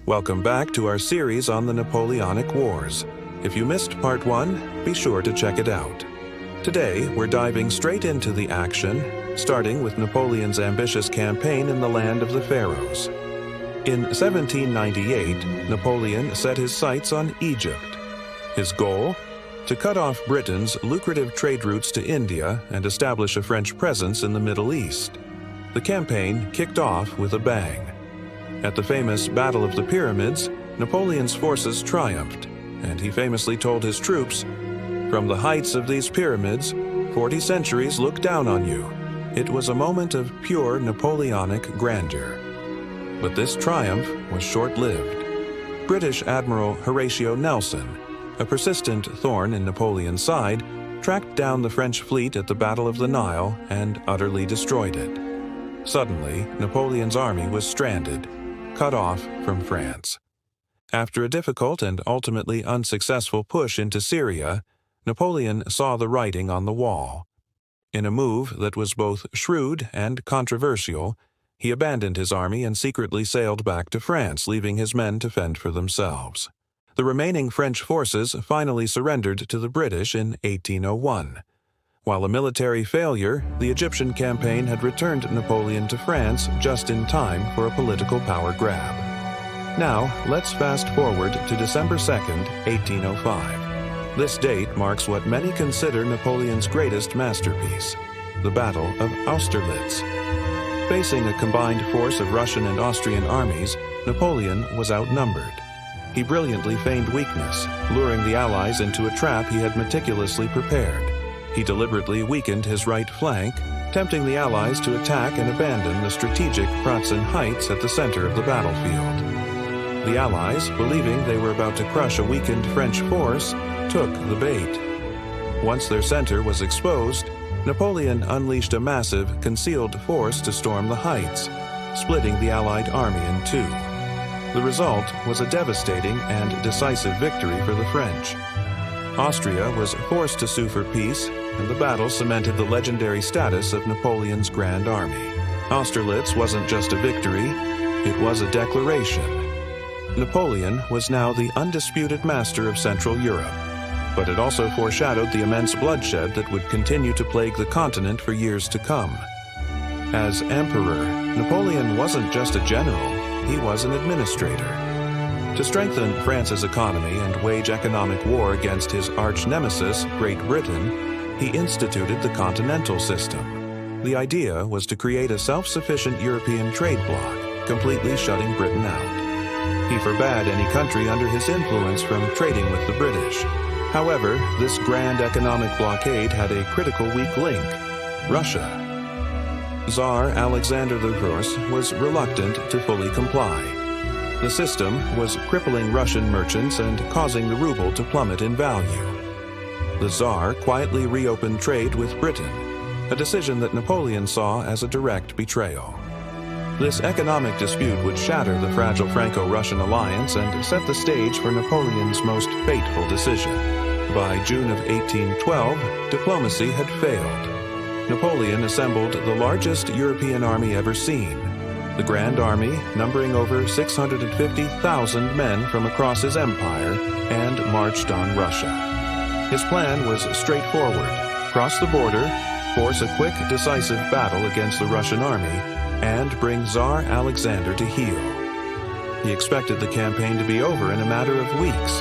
Welcome back to our series on the Napoleonic Wars. If you missed part 1, be sure to check it out. Today, we're diving straight into the action, starting with Napoleon's ambitious campaign in the land of the Pharaohs. In 1798, Napoleon set his sights on Egypt. His goal? To cut off Britain's lucrative trade routes to India and establish a French presence in the Middle East. The campaign kicked off with a bang. At the famous Battle of the Pyramids, Napoleon's forces triumphed, and he famously told his troops, "From the heights of these pyramids, 40 centuries look down on you." It was a moment of pure Napoleonic grandeur. But this triumph was short-lived. British Admiral Horatio Nelson, a persistent thorn in Napoleon's side, tracked down the French fleet at the Battle of the Nile and utterly destroyed it. Suddenly, Napoleon's army was stranded, cut off from France. After a difficult and ultimately unsuccessful push into Syria, Napoleon saw the writing on the wall. In a move that was both shrewd and controversial, he abandoned his army and secretly sailed back to France, leaving his men to fend for themselves. The remaining French forces finally surrendered to the British in 1801. While a military failure, the Egyptian campaign had returned Napoleon to France just in time for a political power grab. Now, let's fast forward to December 2nd, 1805. This date marks what many consider Napoleon's greatest masterpiece, the Battle of Austerlitz. Facing a combined force of Russian and Austrian armies, Napoleon was outnumbered. He brilliantly feigned weakness, luring the Allies into a trap he had meticulously prepared. He deliberately weakened his right flank, tempting the Allies to attack and abandon the strategic Pratzen Heights at the center of the battlefield. The Allies, believing they were about to crush a weakened French force, took the bait. Once their center was exposed, Napoleon unleashed a massive, concealed force to storm the heights, splitting the Allied army in two. The result was a devastating and decisive victory for the French. Austria was forced to sue for peace, and the battle cemented the legendary status of Napoleon's Grand Army. Austerlitz wasn't just a victory, it was a declaration. Napoleon was now the undisputed master of Central Europe, but it also foreshadowed the immense bloodshed that would continue to plague the continent for years to come. As emperor, Napoleon wasn't just a general, he was an administrator. To strengthen France's economy and wage economic war against his arch-nemesis, Great Britain, he instituted the Continental System. The idea was to create a self-sufficient European trade bloc, completely shutting Britain out. He forbade any country under his influence from trading with the British. However, this grand economic blockade had a critical weak link: Russia. Tsar Alexander I was reluctant to fully comply. The system was crippling Russian merchants and causing the ruble to plummet in value. The Tsar quietly reopened trade with Britain, a decision that Napoleon saw as a direct betrayal. This economic dispute would shatter the fragile Franco-Russian alliance and set the stage for Napoleon's most fateful decision. By June of 1812, diplomacy had failed. Napoleon assembled the largest European army ever seen. The Grand Army, numbering over 650,000 men from across his empire, and marched on Russia. His plan was straightforward: cross the border, force a quick, decisive battle against the Russian army, and bring Tsar Alexander to heel. He expected the campaign to be over in a matter of weeks.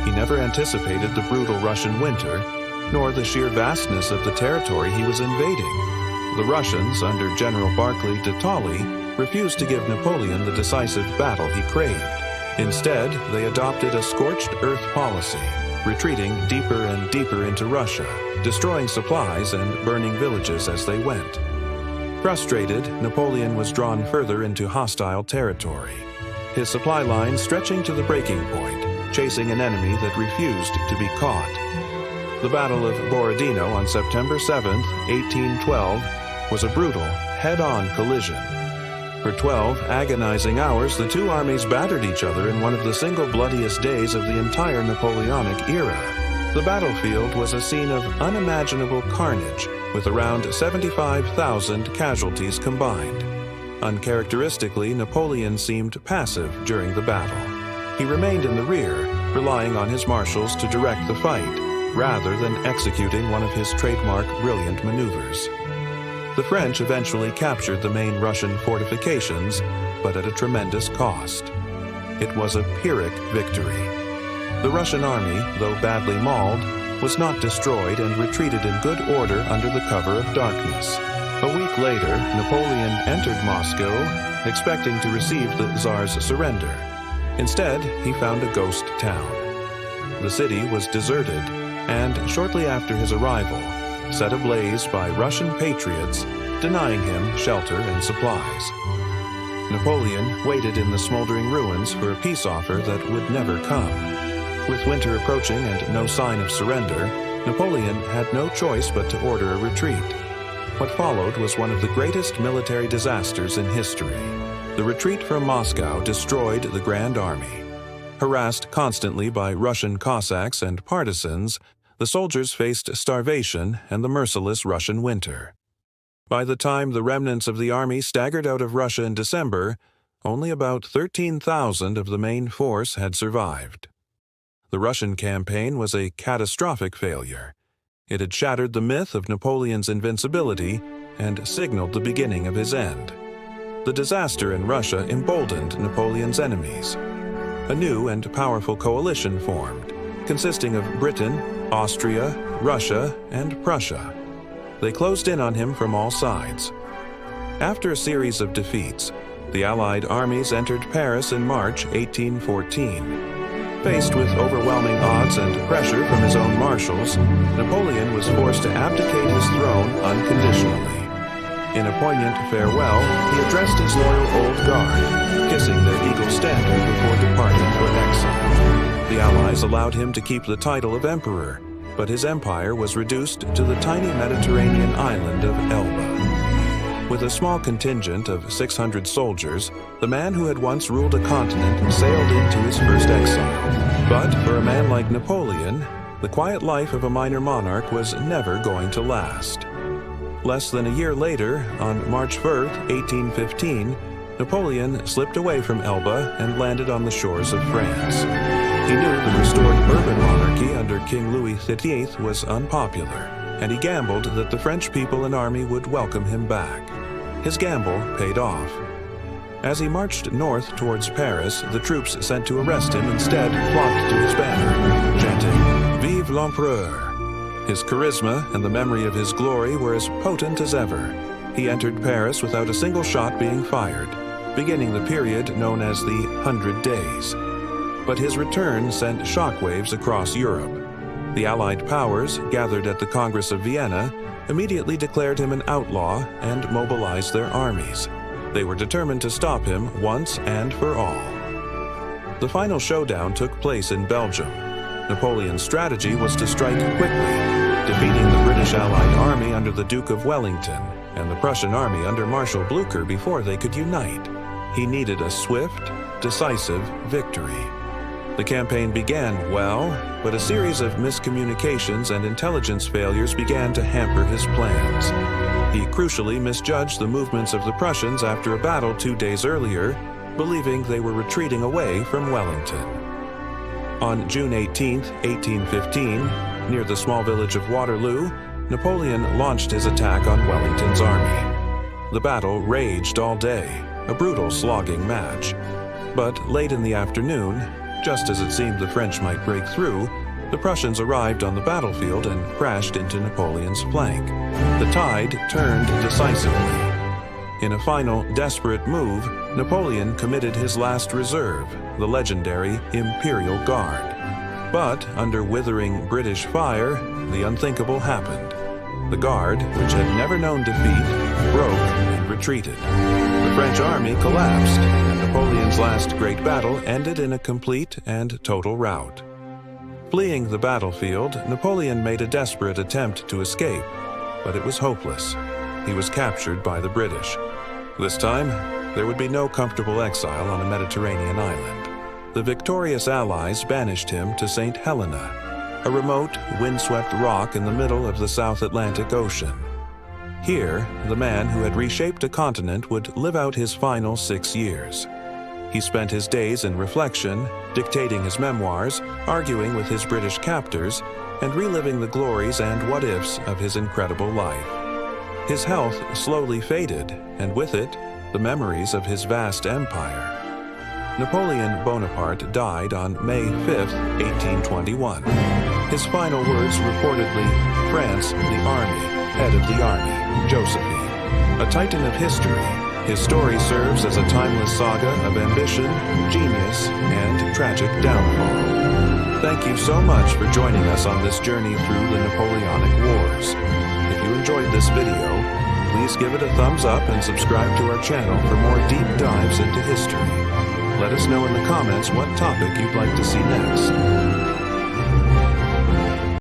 He never anticipated the brutal Russian winter, nor the sheer vastness of the territory he was invading. The Russians, under General Barclay de Tolly, refused to give Napoleon the decisive battle he craved. Instead, they adopted a scorched earth policy, retreating deeper and deeper into Russia, destroying supplies and burning villages as they went. Frustrated, Napoleon was drawn further into hostile territory, his supply lines stretching to the breaking point, chasing an enemy that refused to be caught. The Battle of Borodino on September 7, 1812, was a brutal, head-on collision. For 12 agonizing hours, the two armies battered each other in one of the single bloodiest days of the entire Napoleonic era. The battlefield was a scene of unimaginable carnage, with around 75,000 casualties combined. Uncharacteristically, Napoleon seemed passive during the battle. He remained in the rear, relying on his marshals to direct the fight, rather than executing one of his trademark brilliant maneuvers. The French eventually captured the main Russian fortifications, but at a tremendous cost. It was a Pyrrhic victory. The Russian army, though badly mauled, was not destroyed and retreated in good order under the cover of darkness. A week later, Napoleon entered Moscow, expecting to receive the Tsar's surrender. Instead, he found a ghost town. The city was deserted, and shortly after his arrival, set ablaze by Russian patriots, denying him shelter and supplies. Napoleon waited in the smoldering ruins for a peace offer that would never come. With winter approaching and no sign of surrender, Napoleon had no choice but to order a retreat. What followed was one of the greatest military disasters in history. The retreat from Moscow destroyed the Grand Army. Harassed constantly by Russian Cossacks and partisans, the soldiers faced starvation and the merciless Russian winter. By the time the remnants of the army staggered out of Russia in December, only about 13,000 of the main force had survived. The Russian campaign was a catastrophic failure. It had shattered the myth of Napoleon's invincibility and signaled the beginning of his end. The disaster in Russia emboldened Napoleon's enemies. A new and powerful coalition formed, consisting of Britain, Austria, Russia, and Prussia. They closed in on him from all sides. After a series of defeats, the Allied armies entered Paris in March 1814. Faced with overwhelming odds and pressure from his own marshals, Napoleon was forced to abdicate his throne unconditionally. In a poignant farewell, he addressed his loyal old guard, kissing their eagle standard before departing for exile. The Allies allowed him to keep the title of emperor, but his empire was reduced to the tiny Mediterranean island of Elba. With a small contingent of 600 soldiers, the man who had once ruled a continent sailed into his first exile. But for a man like Napoleon, the quiet life of a minor monarch was never going to last. Less than a year later, on March 4th, 1815, Napoleon slipped away from Elba and landed on the shores of France. He knew the restored Bourbon monarchy under King Louis XVIII was unpopular, and he gambled that the French people and army would welcome him back. His gamble paid off. As he marched north towards Paris, the troops sent to arrest him instead flocked to his banner, chanting, "Vive l'Empereur!" His charisma and the memory of his glory were as potent as ever. He entered Paris without a single shot being fired, beginning the period known as the 100 Days. But his return sent shockwaves across Europe. The Allied powers, gathered at the Congress of Vienna, immediately declared him an outlaw and mobilized their armies. They were determined to stop him once and for all. The final showdown took place in Belgium. Napoleon's strategy was to strike quickly, defeating the British Allied army under the Duke of Wellington and the Prussian army under Marshal Blucher before they could unite. He needed a swift, decisive victory. The campaign began well, but a series of miscommunications and intelligence failures began to hamper his plans. He crucially misjudged the movements of the Prussians after a battle 2 days earlier, believing they were retreating away from Wellington. On June 18, 1815, near the small village of Waterloo, Napoleon launched his attack on Wellington's army. The battle raged all day, a brutal slogging match. But late in the afternoon, just as it seemed the French might break through, the Prussians arrived on the battlefield and crashed into Napoleon's flank. The tide turned decisively. In a final, desperate move, Napoleon committed his last reserve, the legendary Imperial Guard. But under withering British fire, the unthinkable happened. The Guard, which had never known defeat, broke and retreated. The French army collapsed, and Napoleon's last great battle ended in a complete and total rout. Fleeing the battlefield, Napoleon made a desperate attempt to escape, but it was hopeless. He was captured by the British. This time, there would be no comfortable exile on a Mediterranean island. The victorious Allies banished him to St. Helena, a remote, windswept rock in the middle of the South Atlantic Ocean. Here, the man who had reshaped a continent would live out his final 6 years. He spent his days in reflection, dictating his memoirs, arguing with his British captors, and reliving the glories and what-ifs of his incredible life. His health slowly faded, and with it, the memories of his vast empire. Napoleon Bonaparte died on May 5, 1821. His final words reportedly, "France, the army, head of the army, Josephine." A titan of history, his story serves as a timeless saga of ambition, genius, and tragic downfall. Thank you so much for joining us on this journey through the Napoleonic Wars. If you enjoyed this video, please give it a thumbs up and subscribe to our channel for more deep dives into history. Let us know in the comments what topic you'd like to see next.